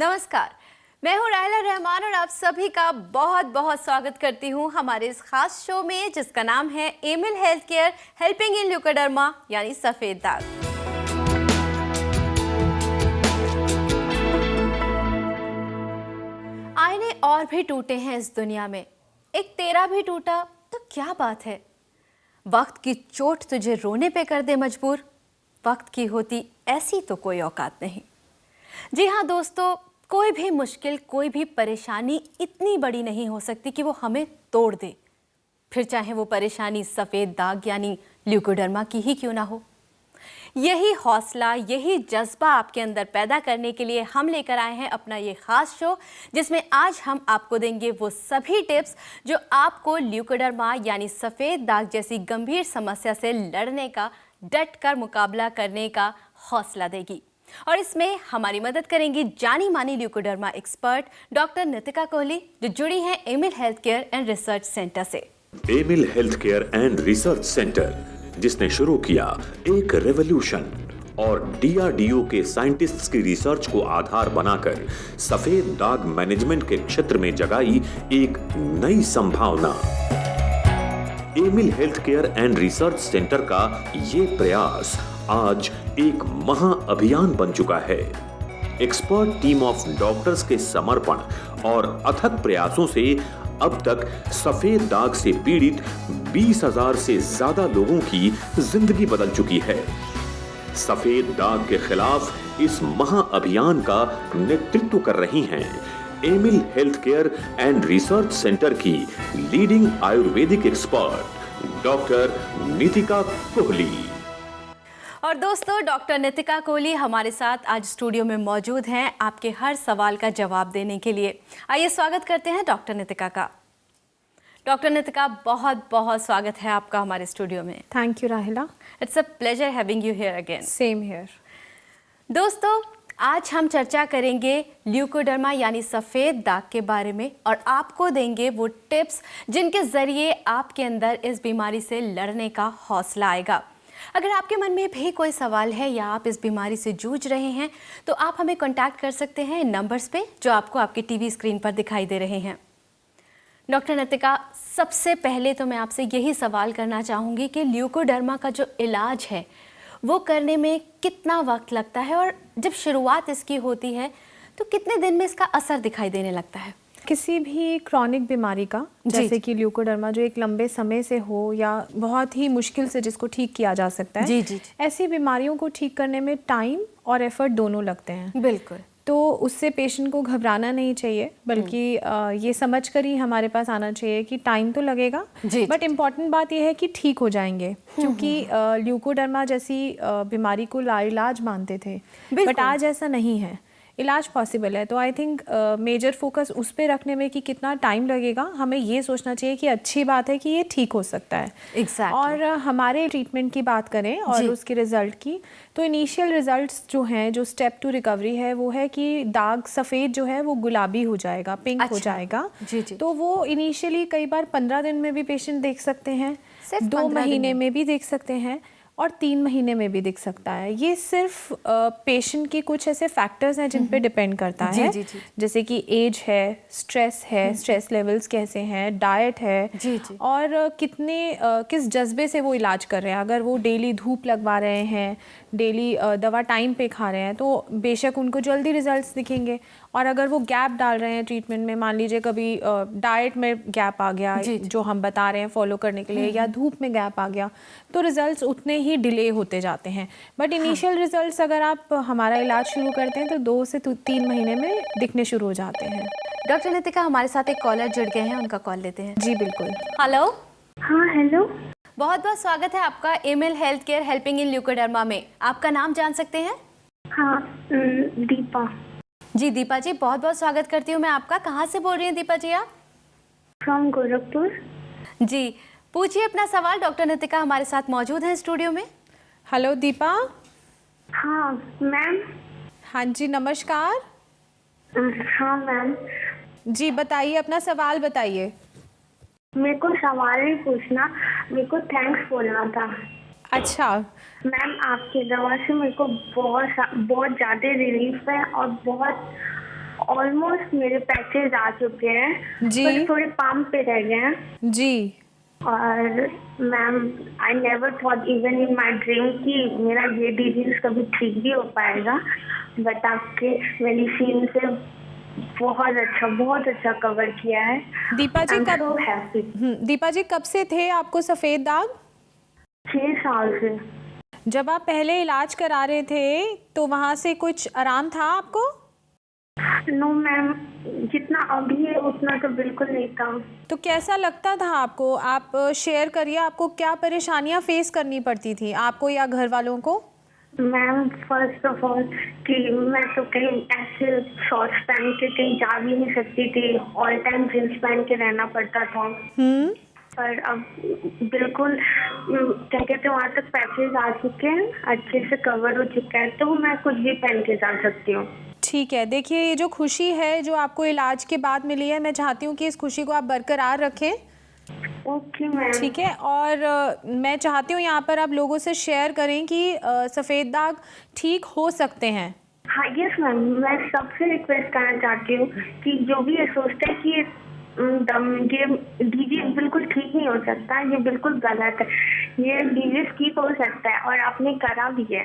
नमस्कार, मैं हूँ राहिला रहमान और आप सभी का बहुत बहुत स्वागत करती हूँ हमारे इस खास शो में जिसका नाम है Emil health care helping in leucoderma यानी सफेद दाग। आईने और भी टूटे हैं इस दुनिया में, एक तेरा भी टूटा तो क्या बात है। वक्त की चोट तुझे रोने पे कर दे मजबूर, वक्त की होती ऐसी तो कोई औकात नहीं। जी हाँ दोस्तों, कोई भी मुश्किल, कोई भी परेशानी इतनी बड़ी नहीं हो सकती कि वो हमें तोड़ दे, फिर चाहे वो परेशानी सफ़ेद दाग यानी ल्यूकोडर्मा की ही क्यों ना हो। यही हौसला, यही जज्बा आपके अंदर पैदा करने के लिए हम लेकर आए हैं अपना ये खास शो, जिसमें आज हम आपको देंगे वो सभी टिप्स जो आपको ल्यूकोडर्मा यानी सफ़ेद दाग जैसी गंभीर समस्या से लड़ने का, डट कर मुकाबला करने का हौसला देगी। और इसमें हमारी मदद करेंगी जानी मानी leucoderma expert doctor Nitika Kohli, जो जुड़ी हैं Amil health care and research centre से। Amil health care and research centre, जिसने शुरू किया एक रेवोल्यूशन और डीआरडीओ के साइंटिस्ट्स की रिसर्च को आधार बनाकर सफेद दाग मैनेजमेंट के क्षेत्र में जगाई एक नई संभावना। Emil health care and research centre का ये प्रयास आज एक महा अभियान बन चुका है। एक्सपर्ट टीम ऑफ डॉक्टर्स के समर्पण और अथक प्रयासों से अब तक सफेद दाग से पीड़ित 20,000 से ज्यादा लोगों की जिंदगी बदल चुकी है। सफेद दाग के खिलाफ इस महा अभियान का नेतृत्व कर रही हैं Amil health care and research centre की leading ayurvedic expert doctor Nitika Kohli. और दोस्तों, डॉक्टर नितिका कोहली हमारे साथ आज स्टूडियो में मौजूद हैं आपके हर सवाल का जवाब देने के लिए। आइए स्वागत करते हैं डॉक्टर नितिका का। डॉक्टर नितिका, बहुत बहुत स्वागत है आपका हमारे स्टूडियो में। थैंक यू राहिला। It's a pleasure having you here again. Same here. दोस्तों, आज हम चर्चा करेंगे ल्यूकोडर्मा यानी सफ़ेद दाग के बारे में और आपको देंगे वो टिप्स जिनके ज़रिए आपके अंदर इस बीमारी से लड़ने का हौसला आएगा। अगर आपके मन में भी कोई सवाल है या आप इस बीमारी से जूझ रहे हैं तो आप हमें कांटेक्ट कर सकते हैं इन नंबर्स पे जो आपको आपकी टीवी स्क्रीन पर दिखाई दे रहे हैं। डॉक्टर नितिका, सबसे पहले तो मैं आपसे यही सवाल करना चाहूँगी कि ल्यूकोडर्मा का जो इलाज है वो करने में कितना वक्त लगता है और जब शुरुआत इसकी होती है तो कितने दिन में इसका असर दिखाई देने लगता है? किसी भी क्रॉनिक बीमारी का, जैसे कि ल्यूकोडर्मा, जो एक लंबे समय से हो या बहुत ही मुश्किल से जिसको ठीक किया जा सकता है, जी। ऐसी बीमारियों को ठीक करने में टाइम और एफर्ट दोनों लगते हैं। बिल्कुल। तो उससे पेशेंट को घबराना नहीं चाहिए, बल्कि ये समझ कर ही हमारे पास आना चाहिए कि टाइम तो लगेगा, बट इम्पॉर्टेंट बात यह है कि ठीक हो जाएंगे। क्योंकि ल्यूकोडर्मा जैसी बीमारी को लाइलाज मानते थे, बट आज ऐसा नहीं है, इलाज पॉसिबल है। तो आई थिंक मेजर फोकस उस पे रखने में कि कितना टाइम लगेगा, हमें ये सोचना चाहिए कि अच्छी बात है कि ये ठीक हो सकता है। Exactly. और हमारे ट्रीटमेंट की बात करें और उसके रिजल्ट की, तो इनिशियल रिजल्ट्स जो हैं, जो स्टेप टू रिकवरी है, वो है कि दाग सफ़ेद जो है वो गुलाबी हो जाएगा, पिंक हो जाएगा। जी। तो वो इनिशियली कई बार 15 दिन में भी पेशेंट देख सकते हैं, 2 महीने में भी देख सकते हैं और 3 महीने में भी दिख सकता है। ये सिर्फ पेशेंट के कुछ ऐसे फैक्टर्स हैं जिन पे डिपेंड करता है। जैसे कि एज है, स्ट्रेस लेवल्स कैसे हैं, डाइट है, और किस जज्बे से वो इलाज कर रहे हैं। अगर वो डेली धूप लगवा रहे हैं, डेली दवा टाइम पे खा रहे हैं, तो बेशक उनको जल्दी रिजल्ट्स दिखेंगे। और अगर वो गैप डाल रहे हैं ट्रीटमेंट में, मान लीजिए कभी डाइट में गैप आ गया जो हम बता रहे हैं फॉलो करने के लिए, या धूप में गैप आ गया, तो रिजल्ट्स उतने ही डिले होते जाते हैं। बट इनिशियल रिजल्ट्स अगर आप हमारा इलाज शुरू करते हैं तो 2 से 3 महीने में दिखने शुरू हो जाते हैं। डॉक्टर नितिका, हमारे साथ एक कॉलर जुड़ गए हैं, उनका कॉल लेते हैं। जी बिल्कुल। हेलो। हाँ हेलो। बहुत बहुत स्वागत है आपका Emil health care helping in leucoderma में। आपका नाम जान सकते हैं? हाँ, दीपा। जी दीपा जी, बहुत बहुत स्वागत करती हूँ मैं आपका। कहाँ से बोल रही हैं दीपा जी आप? फ्रॉम गोरखपुर। जी, पूछिए अपना सवाल। डॉक्टर नितिका हमारे साथ मौजूद हैं स्टूडियो में। हेलो दीपा। हाँ मैम। हाँ जी, नमस्कार। हाँ मैम। जी बताइए, अपना सवाल बताइए। मेरे को सवाल नहीं पूछना, मेरे को थैंक्स बोलना था। अच्छा मैम, आपकी दवा से मेरे को बहुत ज़्यादा रिलीफ है और बहुत ऑलमोस्ट मेरे पैचेज आ चुके हैं, जी। बस थोड़े पाम पे रह गए हैं। जी। और ma'am, I never thought even in my dream कि मेरा ये डिजीज कभी ठीक भी हो पाएगा, बट आपके मेडिसिन से बहुत अच्छा कवर किया है। दीपा जी, I'm कब so happy। दीपा जी, कब से थे आपको सफ़ेद दाग? 6 साल से। जब आप पहले इलाज करा रहे थे तो वहाँ से कुछ आराम था आपको? नो मैम, जितना अभी है उतना तो बिल्कुल नहीं था। तो कैसा लगता था आपको? आप शेयर करिए, आपको क्या परेशानियाँ फेस करनी पड़ती थी, आपको या घर वालों को? मैम, फर्स्ट ऑफ ऑल कि मैं तो कहीं ऐसे शॉर्ट्स पहन के कहीं जा भी नहीं सकती थी, ऑल टाइम जींस पहन के रहना पड़ता था। पर अब बिल्कुल क्या कहते हैं, वहाँ तक पैचेज आ चुके हैं, अच्छे से कवर हो चुका है, तो मैं कुछ भी पहन के जा सकती हूँ। ठीक है, देखिए ये जो खुशी है जो आपको इलाज के बाद मिली है, मैं चाहती हूँ कि इस खुशी को आप बरकरार रखें। Okay ma'am. ठीक है, और मैं चाहती हूँ यहाँ पर आप लोगों से शेयर करें कि सफ़ेद दाग ठीक हो सकते हैं। हाँ, यस मैम, मैं सबसे रिक्वेस्ट करना चाहती हूँ कि जो भी ये सोचते हैं कि ये डिजीज बिल्कुल ठीक नहीं हो सकता, ये बिल्कुल गलत है। ये डिजीज ठीक हो सकता है और आपने करा भी है।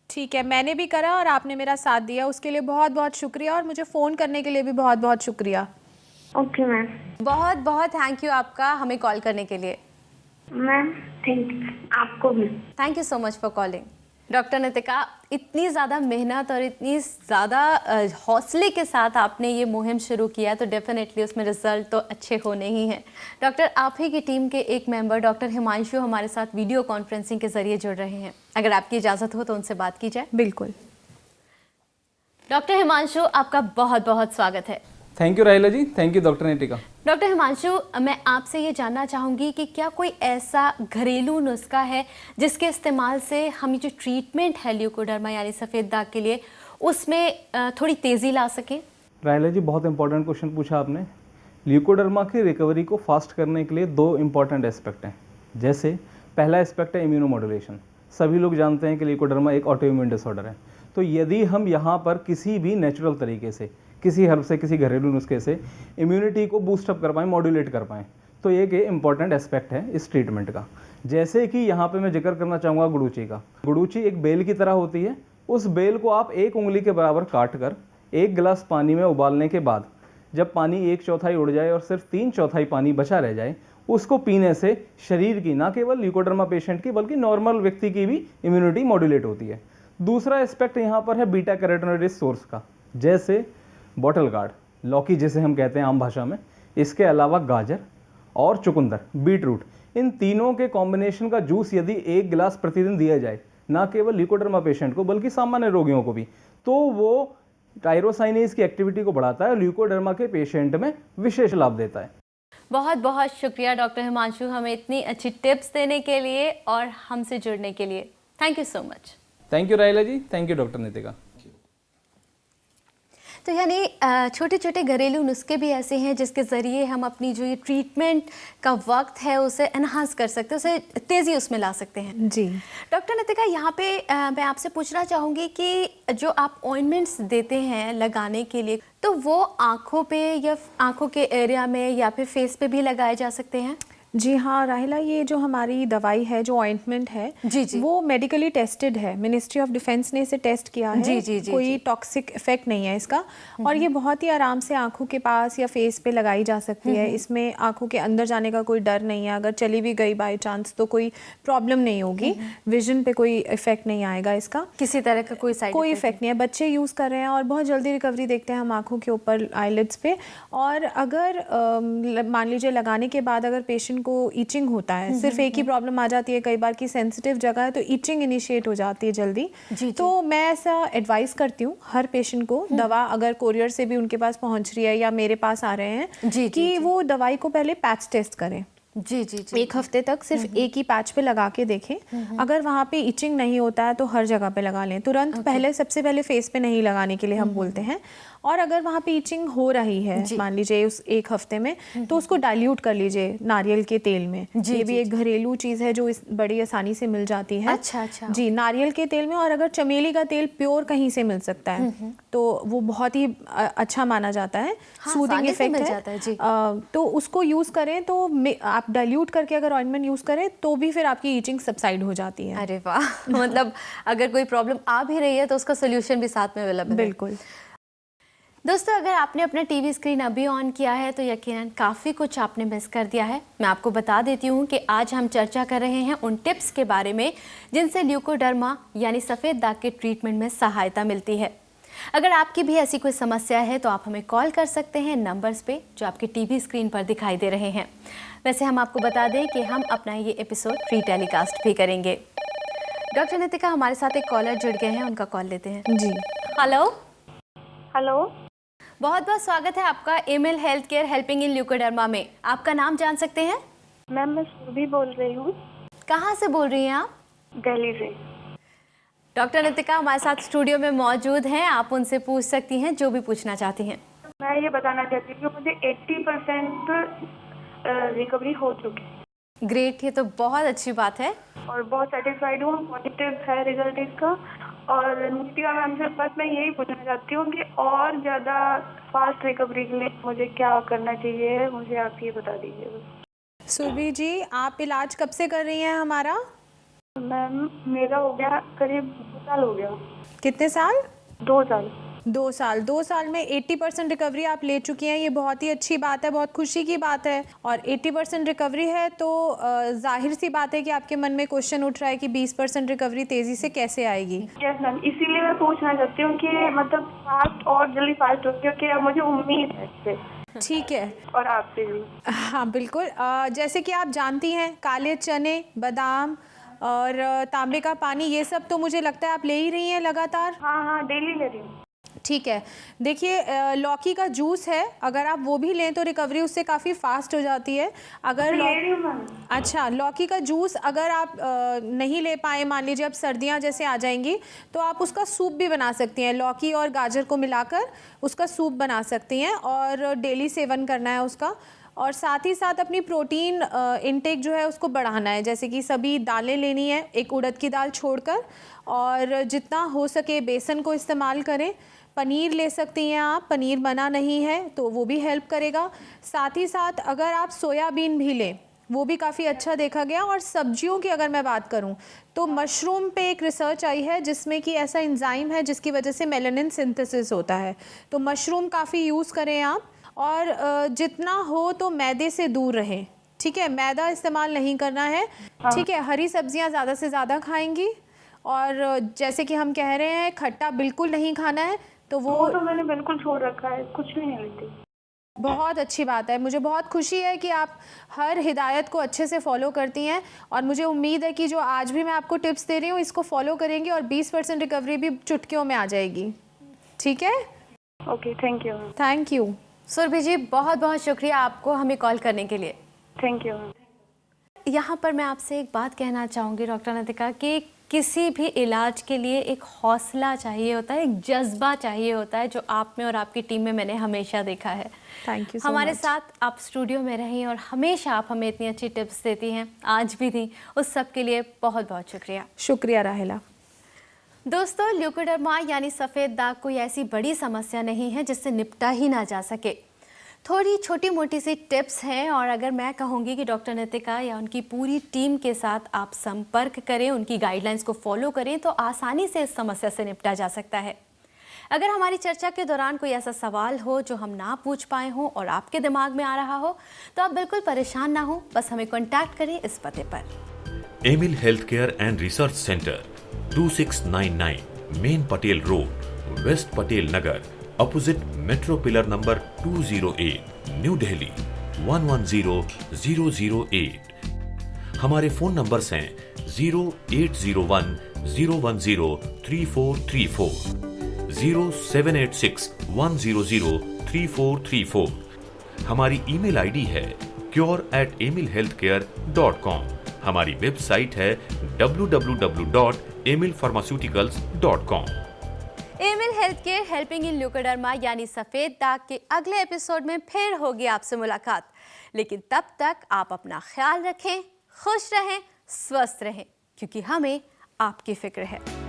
ठीक है, मैंने भी करा और आपने मेरा साथ दिया, उसके लिए बहुत बहुत शुक्रिया, और मुझे फ़ोन करने के लिए भी बहुत बहुत शुक्रिया। Okay ma'am. बहुत बहुत थैंक यू आपका हमें कॉल करने के लिए। मैम, थैंक यू, आपको भी। Thank you so much for calling. Doctor Nitika, इतनी ज़्यादा मेहनत और इतनी ज़्यादा हौसले के साथ आपने ये मुहिम शुरू किया, तो डेफिनेटली उसमें रिजल्ट तो अच्छे होने ही हैं। डॉक्टर, आप ही की टीम के एक मेंबर डॉक्टर हिमांशु हमारे साथ वीडियो कॉन्फ्रेंसिंग के ज़रिए जुड़ रहे हैं। अगर आपकी इजाज़त हो तो उनसे बात की जाए। बिल्कुल। डॉक्टर हिमांशु, आपका बहुत बहुत स्वागत है। Thank you Rahila ji, thank you doctor Nitika. Doctor Himanshu, मैं आपसे ये जानना चाहूँगी कि क्या कोई ऐसा घरेलू नुस्खा है जिसके इस्तेमाल से हम ये जो ट्रीटमेंट है ल्यूकोडर्मा यानी सफ़ेद दाग के लिए, उसमें थोड़ी तेज़ी ला सकें? राहिला जी, बहुत इंपॉर्टेंट क्वेश्चन पूछा आपने। ल्यूकोडर्मा की रिकवरी को फास्ट करने के लिए 2 इंपॉर्टेंट एस्पेक्ट हैं। जैसे पहला एस्पेक्ट है इम्यूनोमॉड्यूलेशन। सभी लोग जानते हैं कि ल्यूकोडर्मा एक ऑटोइम्यून डिसऑर्डर है, तो यदि हम यहाँ पर किसी भी नेचुरल तरीके से, किसी हर्ब से, किसी घरेलू नुस्खे से इम्यूनिटी को बूस्टअप कर पाएँ, मॉड्यूलेट कर पाएँ, तो एक इम्पॉर्टेंट एस्पेक्ट है इस ट्रीटमेंट का। जैसे कि यहाँ पे मैं जिक्र करना चाहूँगा गुड़ूची का। गुड़ूची एक बेल की तरह होती है। उस बेल को आप 1 उंगली के बराबर काट कर 1 गिलास पानी में उबालने के बाद जब पानी 1/4 उड़ जाए और सिर्फ 3/4 पानी बचा रह जाए, उसको पीने से शरीर की, ना केवल ल्यूकोडर्मा पेशेंट की बल्कि नॉर्मल व्यक्ति की भी इम्यूनिटी मॉड्यूलेट होती है। दूसरा एस्पेक्ट यहाँ पर है बीटा कैरोटीनॉइड सोर्स का, जैसे बॉटल गार्ड, लौकी जिसे हम कहते हैं आम भाषा में, इसके अलावा गाजर और चुकंदर, बीटरूट, इन तीनों के कॉम्बिनेशन का जूस यदि 1 गिलास प्रतिदिन दिया जाए, ना केवल ल्यूकोडर्मा पेशेंट को बल्कि सामान्य रोगियों को भी, तो वो टायरोसाइनेज की एक्टिविटी को बढ़ाता है और ल्यूकोडर्मा के पेशेंट में विशेष लाभ देता है। बहुत बहुत शुक्रिया डॉक्टर हिमांशु, हमें इतनी अच्छी टिप्स देने के लिए और हमसे जुड़ने के लिए। Thank you so much. Thank you Rahila ji, thank you doctor Nitika. तो यानी छोटे छोटे घरेलू नुस्खे भी ऐसे हैं जिसके ज़रिए हम अपनी जो ये ट्रीटमेंट का वक्त है उसे एनहांस कर सकते हैं, उसे तेज़ी उसमें ला सकते हैं। जी डॉक्टर नितिका, यहाँ पे मैं आपसे पूछना चाहूँगी कि जो आप ऑइंटमेंट्स देते हैं लगाने के लिए, तो वो आँखों पे या आँखों के एरिया में या फिर फेस पे भी लगाए जा सकते हैं? जी हाँ राहिला, ये जो हमारी दवाई है, जो ऑइंटमेंट है, जी। वो मेडिकली टेस्टेड है। मिनिस्ट्री ऑफ डिफेंस ने इसे टेस्ट किया है। जी। कोई टॉक्सिक इफेक्ट नहीं है इसका, और ये बहुत ही आराम से आंखों के पास या फेस पे लगाई जा सकती है। इसमें आंखों के अंदर जाने का कोई डर नहीं है। अगर चली भी गई बाई चांस तो कोई प्रॉब्लम नहीं होगी, विजन पे कोई इफेक्ट नहीं आएगा इसका, किसी तरह का कोई इफेक्ट नहीं है। बच्चे यूज़ कर रहे हैं और बहुत जल्दी रिकवरी देखते हैं हम आंखों के ऊपर, आईलिड्स पे। और अगर मान लीजिए लगाने के बाद अगर पेशेंट को ईचिंग होता है, सिर्फ एक ही प्रॉब्लम आ जाती है कई बार की सेंसिटिव जगह है, तो ईचिंग इनिशिएट हो जाती है जल्दी। तो मैं ऐसा एडवाइस करती हूँ हर पेशेंट को, दवा अगर कोरियर से भी उनके पास पहुँच रही है या मेरे पास आ रहे हैं, कि वो दवाई को पहले पैच टेस्ट करें। जी 1 हफ्ते तक सिर्फ एक ही पैच पे लगा के देखें। अगर वहाँ पे इचिंग नहीं होता है तो हर जगह पे लगा लें तुरंत। पहले सबसे पहले फेस पे नहीं लगाने के लिए हम बोलते हैं। और अगर वहाँ पे ईचिंग हो रही है मान लीजिए उस एक हफ्ते में, तो उसको डाइल्यूट कर लीजिए नारियल के तेल में। ये भी एक घरेलू चीज़ है जो बड़ी आसानी से मिल जाती है। अच्छा जी, नारियल के तेल में। और अगर चमेली का तेल प्योर कहीं से मिल सकता है तो वो बहुत ही अच्छा माना जाता है, सूदिंग इफेक्ट है। तो उसको यूज़ करें तो आप डाइल्यूट करके अगर ऑइंटमेंट यूज़ करें तो भी फिर आपकी ईचिंग सबसाइड हो जाती है। अरे वाह मतलब अगर कोई प्रॉब्लम आ भी रही है तो उसका सोल्यूशन भी साथ में अवेलेबल है। बिल्कुल। दोस्तों, अगर आपने अपना टीवी स्क्रीन अभी ऑन किया है तो यकीनन काफ़ी कुछ आपने मिस कर दिया है। मैं आपको बता देती हूँ कि आज हम चर्चा कर रहे हैं उन टिप्स के बारे में जिनसे ल्यूकोडर्मा यानी सफ़ेद दाग के ट्रीटमेंट में सहायता मिलती है। अगर आपकी भी ऐसी कोई समस्या है तो आप हमें कॉल कर सकते हैं नंबर्स पे जो आपके टीवी स्क्रीन पर दिखाई दे रहे हैं। वैसे हम आपको बता दें कि हम अपना ये एपिसोड रीटेलीकास्ट भी करेंगे। डॉक्टर नितिका, हमारे साथ एक कॉलर जुड़ गए हैं, उनका कॉल लेते हैं। जी, हेलो। बहुत बहुत स्वागत है आपका Emil health care helping in leucoderma में। आपका नाम जान सकते हैं? मैम, मैं सुरभि बोल रही हूँ। कहाँ से बोल रही हैं आप? दिल्ली से। डॉक्टर नितिका हमारे साथ स्टूडियो में मौजूद हैं, आप उनसे पूछ सकती हैं जो भी पूछना चाहती हैं। मैं ये बताना चाहती हूँ कि मुझे 80% रिकवरी हो चुकी है। ग्रेट, ये तो बहुत अच्छी बात है और बहुत सेटिस्फाइड हूँ, पॉजिटिव है रिजल्ट इसका। और नितिका मैम से बस मैं यही पूछना चाहती हूँ कि और ज़्यादा फास्ट रिकवरी के लिए मुझे क्या करना चाहिए, मुझे आप ये बता दीजिए। सुरभि जी, आप इलाज कब से कर रही हैं हमारा? मैम, मेरा हो गया करीब 2 साल हो गया। कितने साल? 2 साल। 2 साल। 2 साल में 80% रिकवरी आप ले चुकी हैं, ये बहुत ही अच्छी बात है, बहुत खुशी की बात है। और 80% रिकवरी है तो जाहिर सी बात है कि आपके मन में क्वेश्चन उठ रहा है कि 20% रिकवरी तेज़ी से कैसे आएगी। यस मैम, इसीलिए मैं पूछना चाहती हूँ कि मतलब फास्ट और जल्दी फास्ट हो, क्योंकि अब मुझे उम्मीद है इससे। ठीक है। और आपसे भी। हाँ बिल्कुल। जैसे कि आप जानती हैं, काले चने, बादाम और तांबे का पानी, ये सब तो मुझे लगता है आप ले ही रही हैं लगातार। हाँ, डेली ले रही हूँ। ठीक है। देखिए, लौकी का जूस है, अगर आप वो भी लें तो रिकवरी उससे काफ़ी फास्ट हो जाती है। अगर ले रही हूँ मैम। अच्छा, लौकी का जूस अगर आप नहीं ले पाए, मान लीजिए अब सर्दियाँ जैसे आ जाएंगी, तो आप उसका सूप भी बना सकती हैं। लौकी और गाजर को मिलाकर उसका सूप बना सकती हैं और डेली सेवन करना है उसका। और साथ ही साथ अपनी प्रोटीन इनटेक जो है उसको बढ़ाना है, जैसे कि सभी दालें लेनी है, एक उड़द की दाल छोड़कर, और जितना हो सके बेसन को इस्तेमाल करें। पनीर ले सकती हैं आप, पनीर मना नहीं है तो वो भी हेल्प करेगा। साथ ही साथ अगर आप सोयाबीन भी लें वो भी काफ़ी अच्छा देखा गया। और सब्जियों की अगर मैं बात करूं तो मशरूम पे एक रिसर्च आई है जिसमें कि ऐसा एंजाइम है जिसकी वजह से मेलानिन सिंथेसिस होता है, तो मशरूम काफ़ी यूज़ करें आप। और जितना हो तो मैदे से दूर रहें, ठीक है, मैदा इस्तेमाल नहीं करना है। ठीक है, हरी सब्जियां ज़्यादा से ज़्यादा खाएंगी। और जैसे कि हम कह रहे हैं, खट्टा बिल्कुल नहीं खाना है, तो वो तो मैंने बिल्कुल छोड़ रखा है, कुछ भी नहीं लेती। बहुत अच्छी बात है। मुझे बहुत खुशी है कि आप हर हिदायत को अच्छे से फॉलो करती हैं, और मुझे उम्मीद है कि जो आज भी मैं आपको टिप्स दे रही हूँ इसको फॉलो करेंगी और 20% रिकवरी भी चुटकियों में आ जाएगी। ठीक है, okay, thank you. Thank you. Surabhi ji, बहुत बहुत शुक्रिया आपको हमें कॉल करने के लिए। Thank you. यहाँ पर मैं आपसे एक बात कहना चाहूँगी डॉक्टर नितिका कि किसी भी इलाज के लिए एक हौसला चाहिए होता है, एक जज्बा चाहिए होता है, जो आप में और आपकी टीम में मैंने हमेशा देखा है। थैंक यू सो हमारे मच। साथ आप स्टूडियो में रही और हमेशा आप हमें इतनी अच्छी टिप्स देती हैं, आज भी दी, उस सब के लिए बहुत बहुत शुक्रिया। शुक्रिया राहिला। दोस्तों, ल्यूकोडर्मा यानी सफ़ेद दाग कोई ऐसी बड़ी समस्या नहीं है जिससे निपटा ही ना जा सके। थोड़ी छोटी मोटी सी टिप्स हैं, और अगर मैं कहूँगी कि डॉक्टर नितिका या उनकी पूरी टीम के साथ आप संपर्क करें, उनकी गाइडलाइंस को फॉलो करें तो आसानी से इस समस्या से निपटा जा सकता है। अगर हमारी चर्चा के दौरान कोई ऐसा सवाल हो जो हम ना पूछ पाए हों और आपके दिमाग में आ रहा हो तो आप बिल्कुल परेशान ना हो, बस हमें कॉन्टैक्ट करें इस पते पर। Emil health care and research centre, 2699 main Patel road, west Patel Nagar, opposite metro pillar number 208, new Delhi 110008। हमारे फोन नंबर्स हैं 0801 010 3434, 0786 100 3434। हमारी ईमेल आईडी है cure@emilhealthcare.com। हमारी वेबसाइट है www.emilpharmaceuticals.com। Emil health care helping in leucoderma यानी सफेद दाग के अगले एपिसोड में फिर होगी आपसे मुलाकात। लेकिन तब तक आप अपना ख्याल रखें, खुश रहें, स्वस्थ रहें, क्योंकि हमें आपकी फिक्र है।